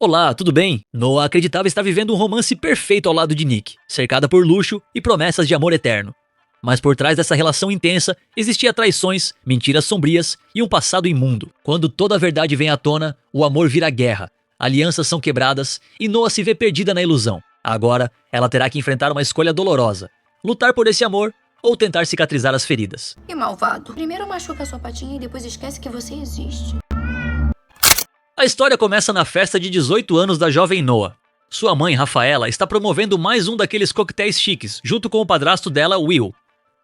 Olá, tudo bem? Noah acreditava estar vivendo um romance perfeito ao lado de Nick, cercada por luxo e promessas de amor eterno. Mas por trás dessa relação intensa, existia traições, mentiras sombrias e um passado imundo. Quando toda a verdade vem à tona, o amor vira guerra, alianças são quebradas e Noah se vê perdida na ilusão. Agora, ela terá que enfrentar uma escolha dolorosa: lutar por esse amor ou tentar cicatrizar as feridas. Que malvado. Primeiro machuca sua patinha e depois esquece que você existe. A história começa na festa de 18 anos da jovem Noah. Sua mãe, Rafaela, está promovendo mais um daqueles coquetéis chiques, junto com o padrasto dela, Will.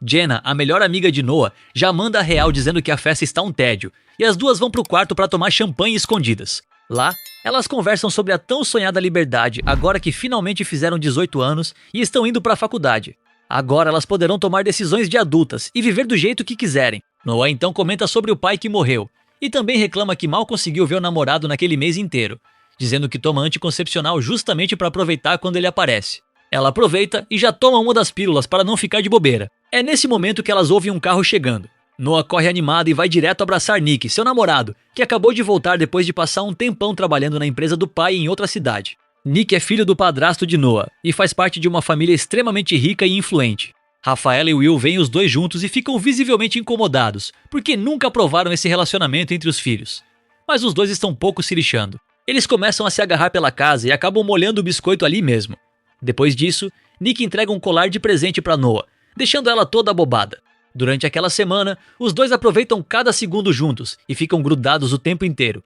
Jenna, a melhor amiga de Noah, já manda a real dizendo que a festa está um tédio, e as duas vão pro quarto para tomar champanhe escondidas. Lá, elas conversam sobre a tão sonhada liberdade agora que finalmente fizeram 18 anos e estão indo para a faculdade. Agora elas poderão tomar decisões de adultas e viver do jeito que quiserem. Noah então comenta sobre o pai que morreu, e também reclama que mal conseguiu ver o namorado naquele mês inteiro, dizendo que toma anticoncepcional justamente para aproveitar quando ele aparece. Ela aproveita e já toma uma das pílulas para não ficar de bobeira. É nesse momento que elas ouvem um carro chegando. Noah corre animada e vai direto abraçar Nick, seu namorado, que acabou de voltar depois de passar um tempão trabalhando na empresa do pai em outra cidade. Nick é filho do padrasto de Noah e faz parte de uma família extremamente rica e influente. Rafaela e Will veem os dois juntos e ficam visivelmente incomodados, porque nunca aprovaram esse relacionamento entre os filhos. Mas os dois estão pouco se lixando. Eles começam a se agarrar pela casa e acabam molhando o biscoito ali mesmo. Depois disso, Nick entrega um colar de presente para Noah, deixando ela toda abobada. Durante aquela semana, os dois aproveitam cada segundo juntos e ficam grudados o tempo inteiro.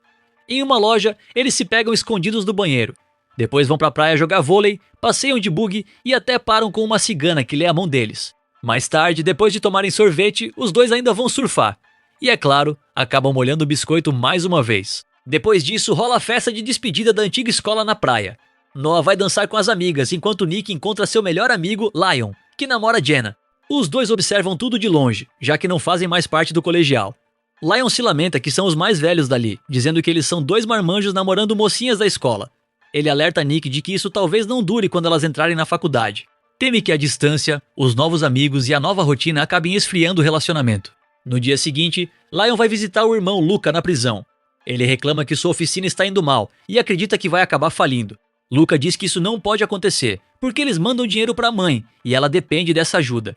Em uma loja, eles se pegam escondidos do banheiro. Depois vão pra praia jogar vôlei, passeiam de buggy e até param com uma cigana que lê a mão deles. Mais tarde, depois de tomarem sorvete, os dois ainda vão surfar. E é claro, acabam molhando o biscoito mais uma vez. Depois disso, rola a festa de despedida da antiga escola na praia. Noah vai dançar com as amigas, enquanto Nick encontra seu melhor amigo, Lion, que namora Jenna. Os dois observam tudo de longe, já que não fazem mais parte do colegial. Lion se lamenta que são os mais velhos dali, dizendo que eles são dois marmanjos namorando mocinhas da escola. Ele alerta Nick de que isso talvez não dure quando elas entrarem na faculdade. Teme que a distância, os novos amigos e a nova rotina acabem esfriando o relacionamento. No dia seguinte, Lion vai visitar o irmão Luca na prisão. Ele reclama que sua oficina está indo mal e acredita que vai acabar falindo. Luca diz que isso não pode acontecer, porque eles mandam dinheiro para a mãe e ela depende dessa ajuda.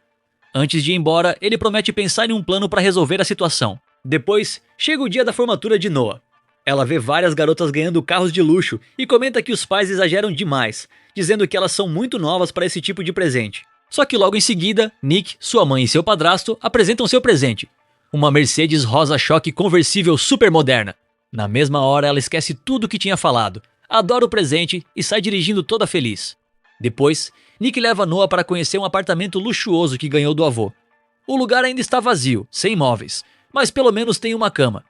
Antes de ir embora, ele promete pensar em um plano para resolver a situação. Depois, chega o dia da formatura de Noah. Ela vê várias garotas ganhando carros de luxo e comenta que os pais exageram demais, dizendo que elas são muito novas para esse tipo de presente. Só que logo em seguida, Nick, sua mãe e seu padrasto apresentam seu presente: uma Mercedes rosa choque conversível super moderna. Na mesma hora, ela esquece tudo o que tinha falado, adora o presente e sai dirigindo toda feliz. Depois, Nick leva Noah para conhecer um apartamento luxuoso que ganhou do avô. O lugar ainda está vazio, sem móveis, mas pelo menos tem uma cama.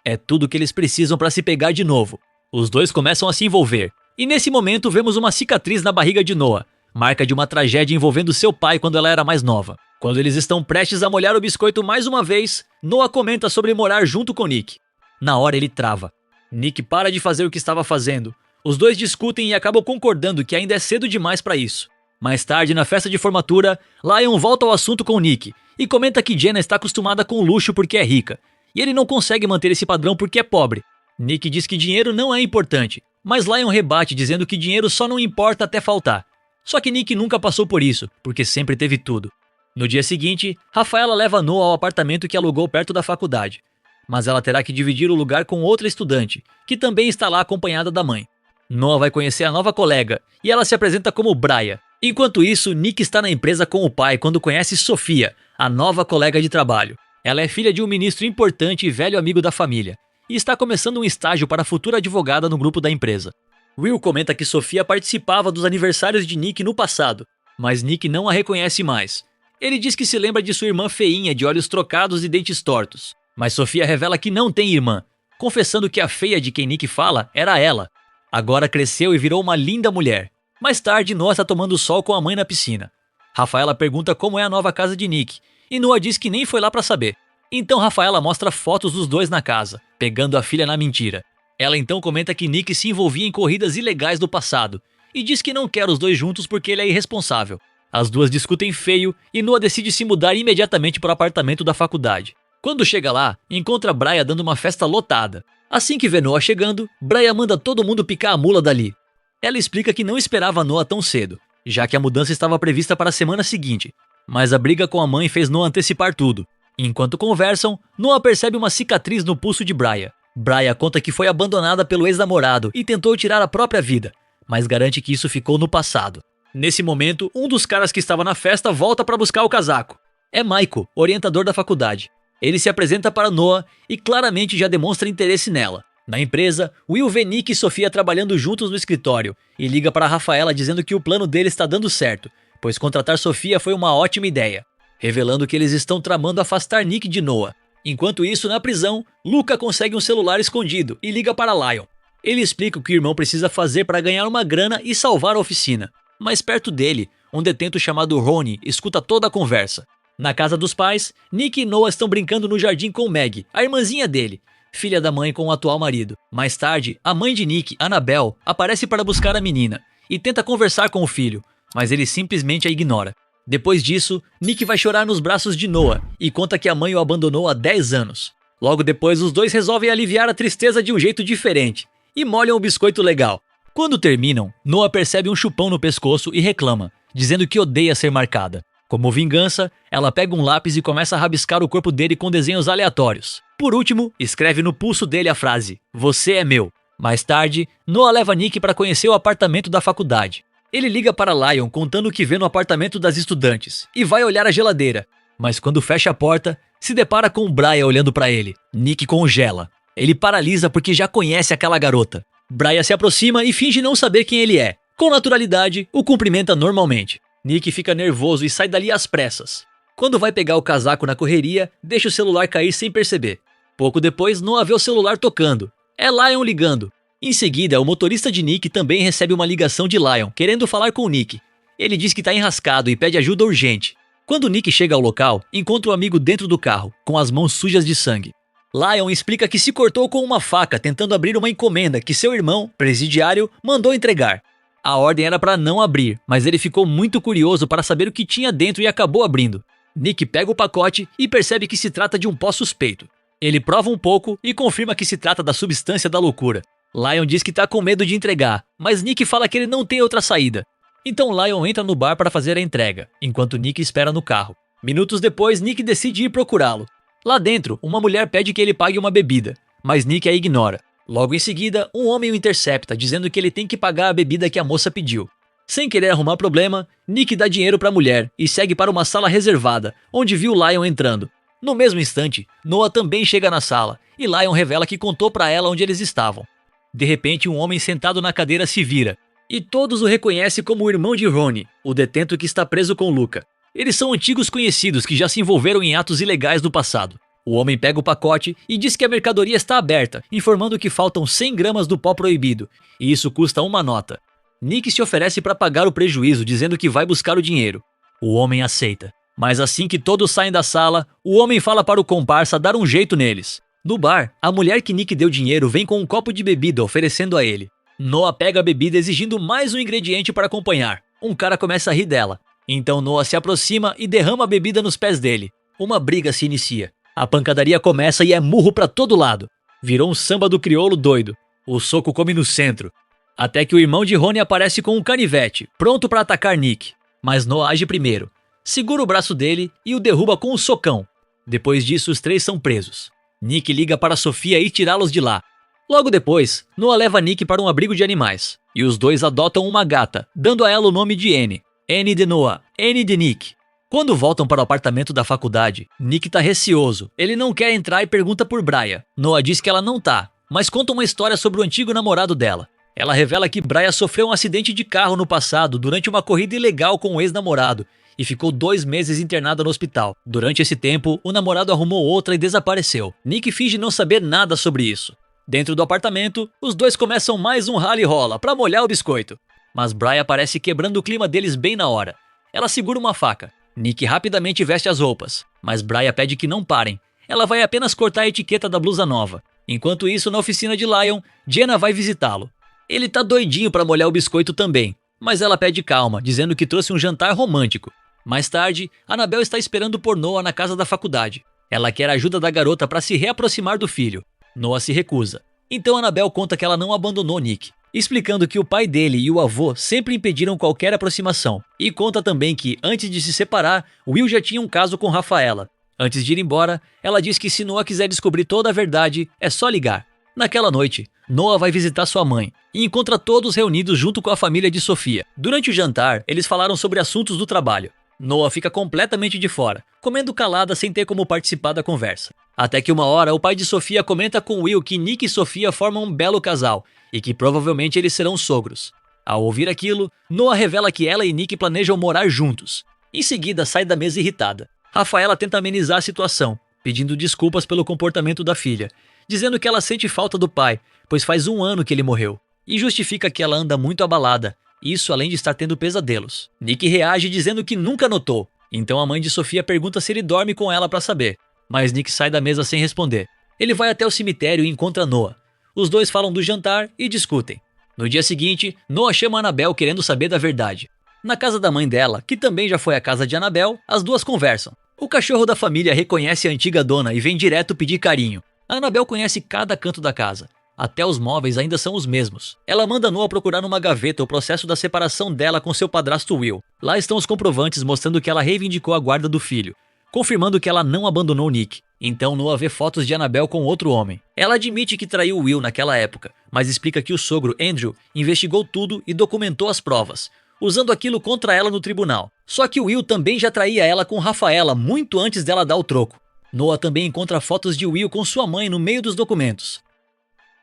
É tudo que eles precisam para se pegar de novo. Os dois começam a se envolver, e nesse momento vemos uma cicatriz na barriga de Noah, marca de uma tragédia envolvendo seu pai quando ela era mais nova. Quando eles estão prestes a molhar o biscoito mais uma vez, Noah comenta sobre morar junto com Nick. Na hora ele trava. Nick para de fazer o que estava fazendo. Os dois discutem e acabam concordando que ainda é cedo demais para isso. Mais tarde, na festa de formatura, Lion volta ao assunto com Nick e comenta que Jenna está acostumada com o luxo porque é rica, e ele não consegue manter esse padrão porque é pobre. Nick diz que dinheiro não é importante, mas Lion rebate dizendo que dinheiro só não importa até faltar. Só que Nick nunca passou por isso, porque sempre teve tudo. No dia seguinte, Rafaela leva Noah ao apartamento que alugou perto da faculdade, mas ela terá que dividir o lugar com outra estudante, que também está lá acompanhada da mãe. Noah vai conhecer a nova colega, e ela se apresenta como Braia. Enquanto isso, Nick está na empresa com o pai quando conhece Sofia, a nova colega de trabalho. Ela é filha de um ministro importante e velho amigo da família, e está começando um estágio para a futura advogada no grupo da empresa. Will comenta que Sofia participava dos aniversários de Nick no passado, mas Nick não a reconhece mais. Ele diz que se lembra de sua irmã feinha de olhos trocados e dentes tortos, mas Sofia revela que não tem irmã, confessando que a feia de quem Nick fala era ela. Agora cresceu e virou uma linda mulher. Mais tarde, Noah está tomando sol com a mãe na piscina. Rafaela pergunta como é a nova casa de Nick, e Noah diz que nem foi lá pra saber. Então Rafaela mostra fotos dos dois na casa, pegando a filha na mentira. Ela então comenta que Nick se envolvia em corridas ilegais do passado, e diz que não quer os dois juntos porque ele é irresponsável. As duas discutem feio e Noah decide se mudar imediatamente para o apartamento da faculdade. Quando chega lá, encontra Braia dando uma festa lotada. Assim que vê Noah chegando, Brian manda todo mundo picar a mula dali. Ela explica que não esperava Noah tão cedo, já que a mudança estava prevista para a semana seguinte, mas a briga com a mãe fez Noah antecipar tudo. Enquanto conversam, Noah percebe uma cicatriz no pulso de Brian. Brian conta que foi abandonada pelo ex-namorado e tentou tirar a própria vida, mas garante que isso ficou no passado. Nesse momento, um dos caras que estava na festa volta para buscar o casaco. É Michael, orientador da faculdade. Ele se apresenta para Noah e claramente já demonstra interesse nela. Na empresa, Will vê Nick e Sofia trabalhando juntos no escritório e liga para Rafaela dizendo que o plano dele está dando certo, pois contratar Sofia foi uma ótima ideia, revelando que eles estão tramando afastar Nick de Noah. Enquanto isso, na prisão, Luca consegue um celular escondido e liga para Lion. Ele explica o que o irmão precisa fazer para ganhar uma grana e salvar a oficina. Mas perto dele, um detento chamado Ronnie escuta toda a conversa. Na casa dos pais, Nick e Noah estão brincando no jardim com Meg, a irmãzinha dele, filha da mãe com o atual marido. Mais tarde, a mãe de Nick, Annabelle, aparece para buscar a menina e tenta conversar com o filho, mas ele simplesmente a ignora. Depois disso, Nick vai chorar nos braços de Noah e conta que a mãe o abandonou há 10 anos. Logo depois, os dois resolvem aliviar a tristeza de um jeito diferente e molham o biscoito legal. Quando terminam, Noah percebe um chupão no pescoço e reclama, dizendo que odeia ser marcada. Como vingança, ela pega um lápis e começa a rabiscar o corpo dele com desenhos aleatórios. Por último, escreve no pulso dele a frase, "Você é meu". Mais tarde, Noah leva Nick para conhecer o apartamento da faculdade. Ele liga para Lion contando o que vê no apartamento das estudantes e vai olhar a geladeira. Mas quando fecha a porta, se depara com o Brian olhando para ele. Nick congela. Ele paralisa porque já conhece aquela garota. Brian se aproxima e finge não saber quem ele é. Com naturalidade, o cumprimenta normalmente. Nick fica nervoso e sai dali às pressas. Quando vai pegar o casaco na correria, deixa o celular cair sem perceber. Pouco depois, Noah vê o celular tocando. É Lion ligando. Em seguida, o motorista de Nick também recebe uma ligação de Lion, querendo falar com o Nick. Ele diz que está enrascado e pede ajuda urgente. Quando Nick chega ao local, encontra o amigo dentro do carro, com as mãos sujas de sangue. Lion explica que se cortou com uma faca tentando abrir uma encomenda que seu irmão, presidiário, mandou entregar. A ordem era para não abrir, mas ele ficou muito curioso para saber o que tinha dentro e acabou abrindo. Nick pega o pacote e percebe que se trata de um pó suspeito. Ele prova um pouco e confirma que se trata da substância da loucura. Lion diz que tá com medo de entregar, mas Nick fala que ele não tem outra saída. Então Lion entra no bar para fazer a entrega, enquanto Nick espera no carro. Minutos depois, Nick decide ir procurá-lo. Lá dentro, uma mulher pede que ele pague uma bebida, mas Nick a ignora. Logo em seguida, um homem o intercepta, dizendo que ele tem que pagar a bebida que a moça pediu. Sem querer arrumar problema, Nick dá dinheiro para a mulher e segue para uma sala reservada, onde viu Lion entrando. No mesmo instante, Noah também chega na sala, e Lion revela que contou para ela onde eles estavam. De repente, um homem sentado na cadeira se vira, e todos o reconhecem como o irmão de Ronnie, o detento que está preso com Luca. Eles são antigos conhecidos que já se envolveram em atos ilegais no passado. O homem pega o pacote e diz que a mercadoria está aberta, informando que faltam 100 gramas do pó proibido, e isso custa uma nota. Nick se oferece para pagar o prejuízo, dizendo que vai buscar o dinheiro. O homem aceita. Mas assim que todos saem da sala, o homem fala para o comparsa dar um jeito neles. No bar, a mulher que Nick deu dinheiro vem com um copo de bebida oferecendo a ele. Noah pega a bebida exigindo mais um ingrediente para acompanhar. Um cara começa a rir dela. Então Noah se aproxima e derrama a bebida nos pés dele. Uma briga se inicia. A pancadaria começa e é murro pra todo lado. Virou um samba do crioulo doido. O soco come no centro. Até que o irmão de Ronnie aparece com um canivete, pronto para atacar Nick. Mas Noah age primeiro. Segura o braço dele e o derruba com um socão. Depois disso, os três são presos. Nick liga para Sofia e tirá-los de lá. Logo depois, Noah leva Nick para um abrigo de animais. E os dois adotam uma gata, dando a ela o nome de Annie. Annie de Noah, Annie de Nick. Quando voltam para o apartamento da faculdade, Nick tá receoso. Ele não quer entrar e pergunta por Brian. Noah diz que ela não tá, mas conta uma história sobre o antigo namorado dela. Ela revela que Brian sofreu um acidente de carro no passado durante uma corrida ilegal com um ex-namorado e ficou 2 meses internado no hospital. Durante esse tempo, o namorado arrumou outra e desapareceu. Nick finge não saber nada sobre isso. Dentro do apartamento, os dois começam mais um rala-e-rola para molhar o biscoito. Mas Brian aparece quebrando o clima deles bem na hora. Ela segura uma faca. Nick rapidamente veste as roupas, mas Brian pede que não parem. Ela vai apenas cortar a etiqueta da blusa nova. Enquanto isso, na oficina de Lion, Jenna vai visitá-lo. Ele tá doidinho para molhar o biscoito também, mas ela pede calma, dizendo que trouxe um jantar romântico. Mais tarde, Annabelle está esperando por Noah na casa da faculdade. Ela quer a ajuda da garota para se reaproximar do filho. Noah se recusa. Então Annabelle conta que ela não abandonou Nick, explicando que o pai dele e o avô sempre impediram qualquer aproximação, e conta também que, antes de se separar, Will já tinha um caso com Rafaela. Antes de ir embora, ela diz que se Noah quiser descobrir toda a verdade, é só ligar. Naquela noite, Noah vai visitar sua mãe e encontra todos reunidos junto com a família de Sofia. Durante o jantar, eles falaram sobre assuntos do trabalho. Noah fica completamente de fora, comendo calada sem ter como participar da conversa. Até que uma hora, o pai de Sofia comenta com Will que Nick e Sofia formam um belo casal e que provavelmente eles serão sogros. Ao ouvir aquilo, Noah revela que ela e Nick planejam morar juntos. Em seguida, sai da mesa irritada. Rafaela tenta amenizar a situação, pedindo desculpas pelo comportamento da filha, dizendo que ela sente falta do pai, pois faz 1 ano que ele morreu, e justifica que ela anda muito abalada, isso além de estar tendo pesadelos. Nick reage dizendo que nunca notou, então a mãe de Sofia pergunta se ele dorme com ela para saber, mas Nick sai da mesa sem responder. Ele vai até o cemitério e encontra Noah. Os dois falam do jantar e discutem. No dia seguinte, Noah chama Annabelle querendo saber da verdade. Na casa da mãe dela, que também já foi a casa de Annabelle, as duas conversam. O cachorro da família reconhece a antiga dona e vem direto pedir carinho. A Annabelle conhece cada canto da casa. Até os móveis ainda são os mesmos. Ela manda Noah procurar numa gaveta o processo da separação dela com seu padrasto Will. Lá estão os comprovantes mostrando que ela reivindicou a guarda do filho, confirmando que ela não abandonou Nick. Então Noah vê fotos de Annabelle com outro homem. Ela admite que traiu Will naquela época, mas explica que o sogro Andrew investigou tudo e documentou as provas, usando aquilo contra ela no tribunal. Só que Will também já traía ela com Rafaela muito antes dela dar o troco. Noah também encontra fotos de Will com sua mãe no meio dos documentos.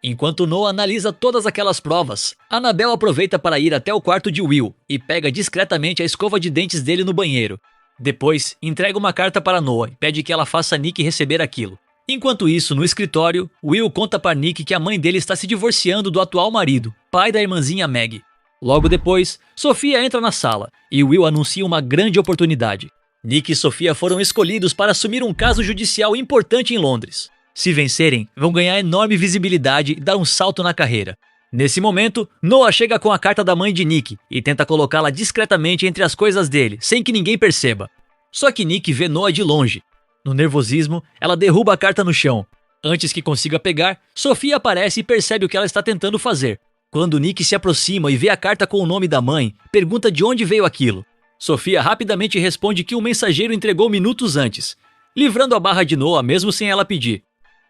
Enquanto Noah analisa todas aquelas provas, Annabelle aproveita para ir até o quarto de Will e pega discretamente a escova de dentes dele no banheiro. Depois, entrega uma carta para Noah e pede que ela faça Nick receber aquilo. Enquanto isso, no escritório, Will conta para Nick que a mãe dele está se divorciando do atual marido, pai da irmãzinha Maggie. Logo depois, Sofia entra na sala e Will anuncia uma grande oportunidade. Nick e Sofia foram escolhidos para assumir um caso judicial importante em Londres. Se vencerem, vão ganhar enorme visibilidade e dar um salto na carreira. Nesse momento, Noah chega com a carta da mãe de Nick e tenta colocá-la discretamente entre as coisas dele, sem que ninguém perceba. Só que Nick vê Noah de longe. No nervosismo, ela derruba a carta no chão. Antes que consiga pegar, Sofia aparece e percebe o que ela está tentando fazer. Quando Nick se aproxima e vê a carta com o nome da mãe, pergunta de onde veio aquilo. Sofia rapidamente responde que um mensageiro entregou minutos antes, livrando a barra de Noah mesmo sem ela pedir.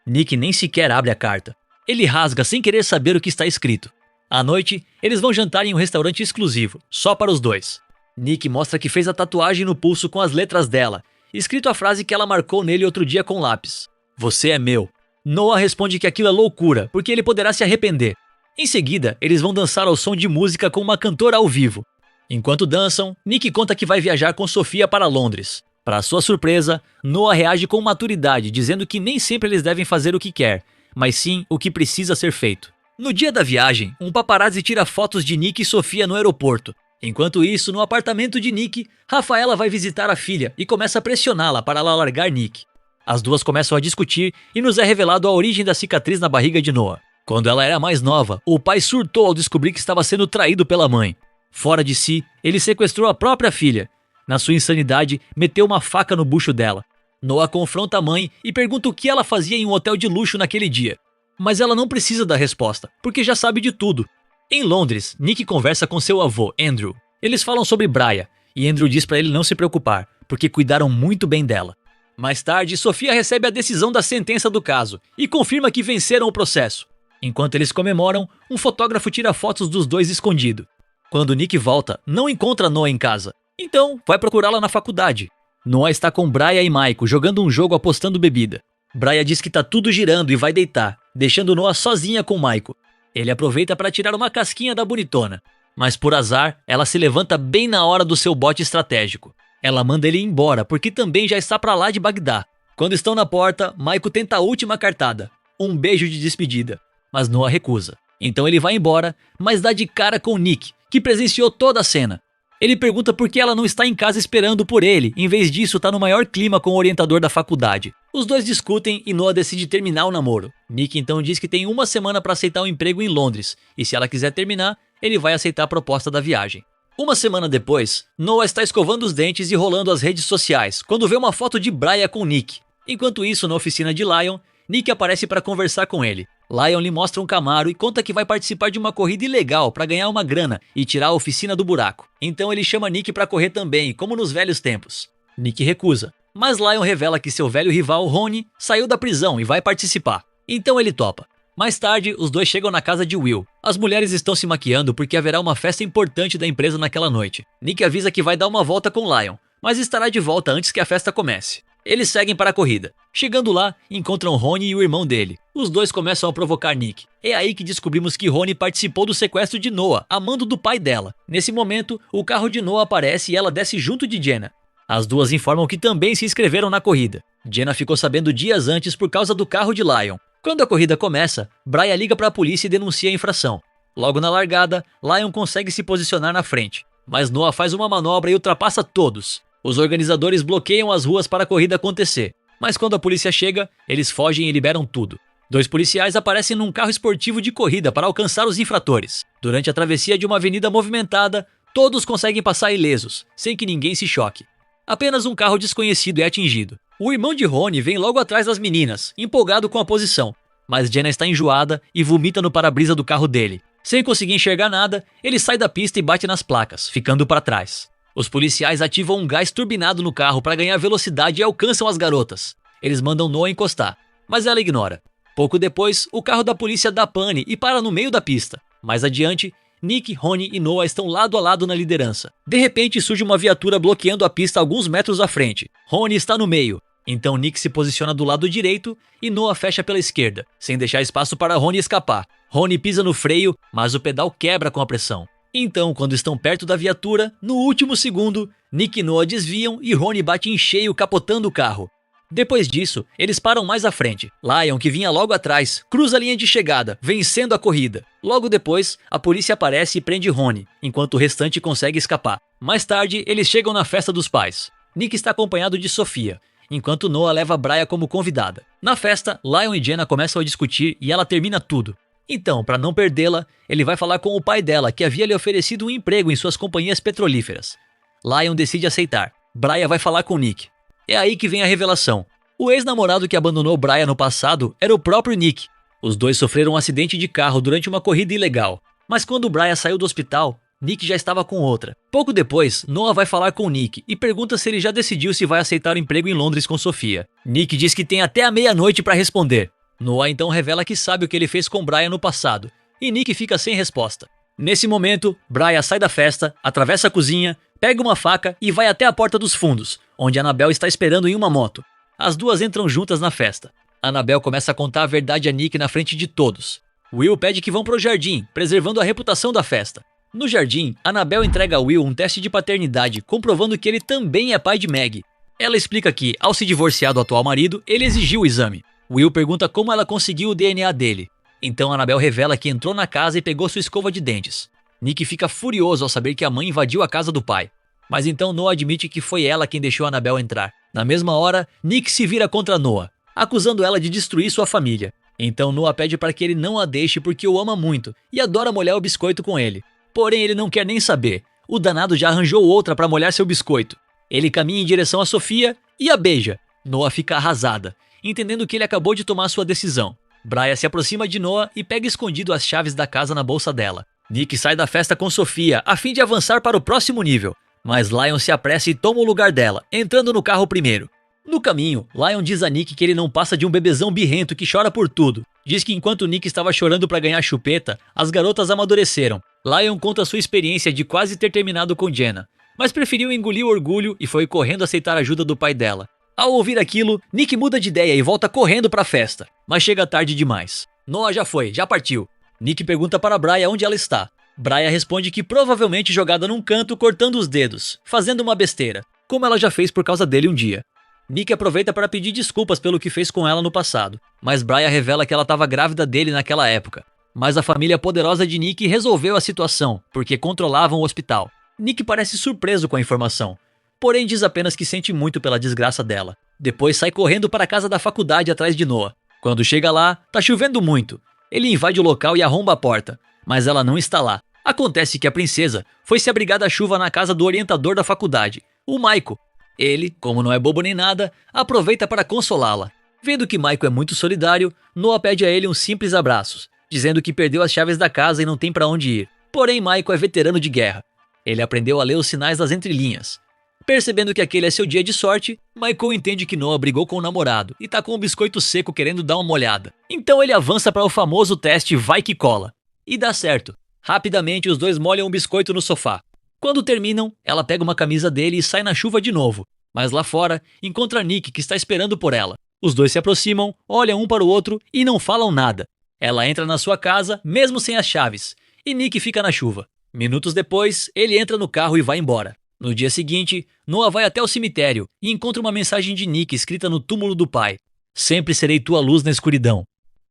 Nick nem sequer abre a carta. Ele rasga sem querer saber o que está escrito. À noite, eles vão jantar em um restaurante exclusivo, só para os dois. Nick mostra que fez a tatuagem no pulso com as letras dela, escrito a frase que ela marcou nele outro dia com lápis. Você é meu. Noah responde que aquilo é loucura, porque ele poderá se arrepender. Em seguida, eles vão dançar ao som de música com uma cantora ao vivo. Enquanto dançam, Nick conta que vai viajar com Sofia para Londres. Para sua surpresa, Noah reage com maturidade, dizendo que nem sempre eles devem fazer o que quer, mas sim o que precisa ser feito. No dia da viagem, um paparazzi tira fotos de Nick e Sofia no aeroporto. Enquanto isso, no apartamento de Nick, Rafaela vai visitar a filha e começa a pressioná-la para ela largar Nick. As duas começam a discutir e nos é revelado a origem da cicatriz na barriga de Noah. Quando ela era mais nova, o pai surtou ao descobrir que estava sendo traído pela mãe. Fora de si, ele sequestrou a própria filha. Na sua insanidade, meteu uma faca no bucho dela. Noah confronta a mãe e pergunta o que ela fazia em um hotel de luxo naquele dia. Mas ela não precisa da resposta, porque já sabe de tudo. Em Londres, Nick conversa com seu avô, Andrew. Eles falam sobre Braia, e Andrew diz para ele não se preocupar, porque cuidaram muito bem dela. Mais tarde, Sofia recebe a decisão da sentença do caso e confirma que venceram o processo. Enquanto eles comemoram, um fotógrafo tira fotos dos dois escondido. Quando Nick volta, não encontra Noah em casa. Então, vai procurá-la na faculdade. Noah está com Braia e Michael jogando um jogo apostando bebida. Braia diz que tá tudo girando e vai deitar, deixando Noah sozinha com Michael. Ele aproveita para tirar uma casquinha da bonitona. Mas por azar, ela se levanta bem na hora do seu bote estratégico. Ela manda ele ir embora, porque também já está para lá de Bagdá. Quando estão na porta, Michael tenta a última cartada. Um beijo de despedida. Mas Noah recusa. Então ele vai embora, mas dá de cara com Nick, que presenciou toda a cena. Ele pergunta por que ela não está em casa esperando por ele, em vez disso tá no maior clima com o orientador da faculdade. Os dois discutem e Noah decide terminar o namoro. Nick então diz que tem 1 semana para aceitar um emprego em Londres, e se ela quiser terminar, ele vai aceitar a proposta da viagem. 1 semana depois, Noah está escovando os dentes e rolando as redes sociais, quando vê uma foto de Braia com Nick. Enquanto isso, na oficina de Lion, Nick aparece para conversar com ele. Lion lhe mostra um Camaro e conta que vai participar de uma corrida ilegal para ganhar uma grana e tirar a oficina do buraco. Então ele chama Nick para correr também, como nos velhos tempos. Nick recusa, mas Lion revela que seu velho rival, Ronnie, saiu da prisão e vai participar. Então ele topa. Mais tarde, os dois chegam na casa de Will. As mulheres estão se maquiando porque haverá uma festa importante da empresa naquela noite. Nick avisa que vai dar uma volta com Lion, mas estará de volta antes que a festa comece. Eles seguem para a corrida. Chegando lá, encontram Ronnie e o irmão dele. Os dois começam a provocar Nick. É aí que descobrimos que Ronnie participou do sequestro de Noah, a mando do pai dela. Nesse momento, o carro de Noah aparece e ela desce junto de Jenna. As duas informam que também se inscreveram na corrida. Jenna ficou sabendo dias antes por causa do carro de Lion. Quando a corrida começa, Brian liga para a polícia e denuncia a infração. Logo na largada, Lion consegue se posicionar na frente, mas Noah faz uma manobra e ultrapassa todos. Os organizadores bloqueiam as ruas para a corrida acontecer, mas quando a polícia chega, eles fogem e liberam tudo. 2 policiais aparecem num carro esportivo de corrida para alcançar os infratores. Durante a travessia de uma avenida movimentada, todos conseguem passar ilesos, sem que ninguém se choque. Apenas um carro desconhecido é atingido. O irmão de Ronnie vem logo atrás das meninas, empolgado com a posição, mas Jenna está enjoada e vomita no para-brisa do carro dele. Sem conseguir enxergar nada, ele sai da pista e bate nas placas, ficando para trás. Os policiais ativam um gás turbinado no carro para ganhar velocidade e alcançam as garotas. Eles mandam Noah encostar, mas ela ignora. Pouco depois, o carro da polícia dá pane e para no meio da pista. Mais adiante, Nick, Ronnie e Noah estão lado a lado na liderança. De repente surge uma viatura bloqueando a pista alguns metros à frente. Ronnie está no meio. Então Nick se posiciona do lado direito e Noah fecha pela esquerda, sem deixar espaço para Ronnie escapar. Ronnie pisa no freio, mas o pedal quebra com a pressão. Então, quando estão perto da viatura, no último segundo, Nick e Noah desviam e Ronnie bate em cheio, capotando o carro. Depois disso, eles param mais à frente. Lion, que vinha logo atrás, cruza a linha de chegada, vencendo a corrida. Logo depois, a polícia aparece e prende Ronnie, enquanto o restante consegue escapar. Mais tarde, eles chegam na festa dos pais. Nick está acompanhado de Sofia, enquanto Noah leva Brian como convidada. Na festa, Lion e Jenna começam a discutir e ela termina tudo. Então, para não perdê-la, ele vai falar com o pai dela, que havia lhe oferecido um emprego em suas companhias petrolíferas. Lion decide aceitar. Brian vai falar com Nick. É aí que vem a revelação. O ex-namorado que abandonou Brian no passado era o próprio Nick. Os dois sofreram um acidente de carro durante uma corrida ilegal. Mas quando Brian saiu do hospital, Nick já estava com outra. Pouco depois, Noah vai falar com Nick e pergunta se ele já decidiu se vai aceitar o emprego em Londres com Sofia. Nick diz que tem até a meia-noite para responder. Noah então revela que sabe o que ele fez com Brian no passado, e Nick fica sem resposta. Nesse momento, Brian sai da festa, atravessa a cozinha, pega uma faca e vai até a porta dos fundos, onde Annabelle está esperando em uma moto. As duas entram juntas na festa. Annabelle começa a contar a verdade a Nick na frente de todos. Will pede que vão para o jardim, preservando a reputação da festa. No jardim, Annabelle entrega a Will um teste de paternidade, comprovando que ele também é pai de Maggie. Ela explica que, ao se divorciar do atual marido, ele exigiu o exame. Will pergunta como ela conseguiu o DNA dele. Então Annabelle revela que entrou na casa e pegou sua escova de dentes. Nick fica furioso ao saber que a mãe invadiu a casa do pai. Mas então Noah admite que foi ela quem deixou Annabelle entrar. Na mesma hora, Nick se vira contra Noah, acusando ela de destruir sua família. Então Noah pede para que ele não a deixe porque o ama muito e adora molhar o biscoito com ele. Porém ele não quer nem saber. O danado já arranjou outra para molhar seu biscoito. Ele caminha em direção a Sofia e a beija. Noah fica arrasada, entendendo que ele acabou de tomar sua decisão. Brian se aproxima de Noah e pega escondido as chaves da casa na bolsa dela. Nick sai da festa com Sofia, a fim de avançar para o próximo nível. Mas Lion se apressa e toma o lugar dela, entrando no carro primeiro. No caminho, Lion diz a Nick que ele não passa de um bebezão birrento que chora por tudo. Diz que enquanto Nick estava chorando para ganhar chupeta, as garotas amadureceram. Lion conta sua experiência de quase ter terminado com Jenna, mas preferiu engolir o orgulho e foi correndo aceitar a ajuda do pai dela. Ao ouvir aquilo, Nick muda de ideia e volta correndo para a festa, mas chega tarde demais. Noah já partiu. Nick pergunta para Brian onde ela está. Brian responde que provavelmente jogada num canto cortando os dedos, fazendo uma besteira, como ela já fez por causa dele um dia. Nick aproveita para pedir desculpas pelo que fez com ela no passado, mas Brian revela que ela estava grávida dele naquela época. Mas a família poderosa de Nick resolveu a situação, porque controlavam o hospital. Nick parece surpreso com a informação, porém diz apenas que sente muito pela desgraça dela. Depois sai correndo para a casa da faculdade atrás de Noah. Quando chega lá, tá chovendo muito. Ele invade o local e arromba a porta, mas ela não está lá. Acontece que a princesa foi se abrigar da chuva na casa do orientador da faculdade, o Michael. Ele, como não é bobo nem nada, aproveita para consolá-la. Vendo que Michael é muito solidário, Noah pede a ele uns simples abraços, dizendo que perdeu as chaves da casa e não tem pra onde ir. Porém, Michael é veterano de guerra. Ele aprendeu a ler os sinais das entrelinhas. Percebendo que aquele é seu dia de sorte, Michael entende que Noah brigou com o namorado e tá com um biscoito seco querendo dar uma olhada. Então ele avança para o famoso teste vai que cola. E dá certo. Rapidamente os dois molham um biscoito no sofá. Quando terminam, ela pega uma camisa dele e sai na chuva de novo. Mas lá fora, encontra Nick que está esperando por ela. Os dois se aproximam, olham um para o outro e não falam nada. Ela entra na sua casa, mesmo sem as chaves, e Nick fica na chuva. Minutos depois, ele entra no carro e vai embora. No dia seguinte, Noah vai até o cemitério e encontra uma mensagem de Nick escrita no túmulo do pai. Sempre serei tua luz na escuridão.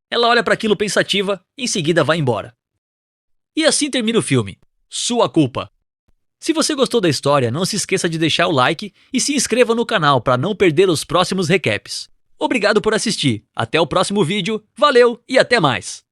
Ela olha para aquilo pensativa e em seguida vai embora. E assim termina o filme. Sua culpa. Se você gostou da história, não se esqueça de deixar o like e se inscreva no canal para não perder os próximos recaps. Obrigado por assistir, até o próximo vídeo, valeu e até mais!